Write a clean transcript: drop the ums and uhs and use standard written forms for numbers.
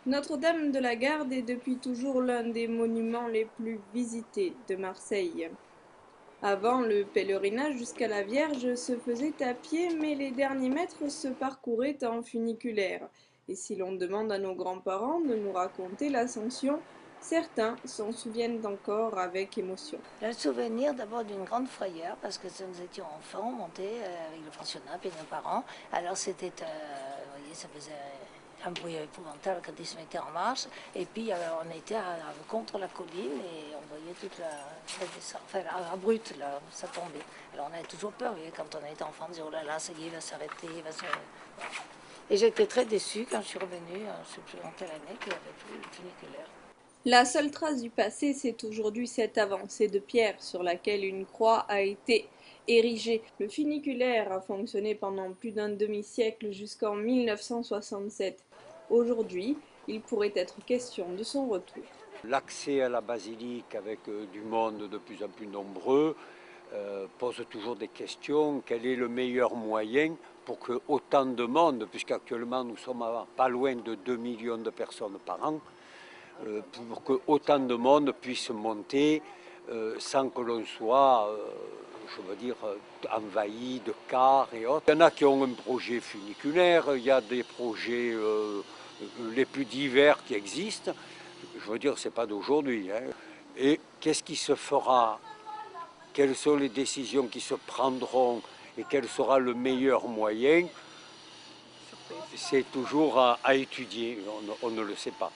Notre-Dame de la Garde est depuis toujours l'un des monuments les plus visités de Marseille. Avant, le pèlerinage jusqu'à la Vierge se faisait à pied, mais les derniers mètres se parcouraient en funiculaire. Et si l'on demande à nos grands-parents de nous raconter l'ascension, certains s'en souviennent encore avec émotion. J'ai le souvenir d'abord d'une grande frayeur parce que nous étions enfants, montés avec le pensionnat et nos parents. Alors c'était, vous voyez, ça faisait un bruit épouvantable quand ils se mettaient en marche. Et puis on était contre la colline et on voyait toute la descente, enfin abrupte, là, ça tombait. Alors on avait toujours peur, vous voyez, quand on était enfant, on disait oh là là, ça y est, il va s'arrêter, il va se... Et j'étais très déçue quand je suis revenue, je ne sais plus en quelle année, qu'il n'y avait plus le funiculaire. La seule trace du passé, c'est aujourd'hui cette avancée de pierre sur laquelle une croix a été érigée. Le funiculaire a fonctionné pendant plus d'un demi-siècle jusqu'en 1967. Aujourd'hui, il pourrait être question de son retour. L'accès à la basilique avec du monde de plus en plus nombreux pose toujours des questions. Quel est le meilleur moyen pour que autant de monde, puisqu'actuellement nous sommes à pas loin de 2 millions de personnes par an, pour que autant de monde puisse monter sans que l'on soit, je veux dire, envahi de cars et autres. Il y en a qui ont un projet funiculaire, il y a des projets les plus divers qui existent. Je veux dire, ce n'est pas d'aujourd'hui. Hein. Et qu'est-ce qui se fera? Quelles sont les décisions qui se prendront et quel sera le meilleur moyen? C'est toujours à étudier, on ne le sait pas.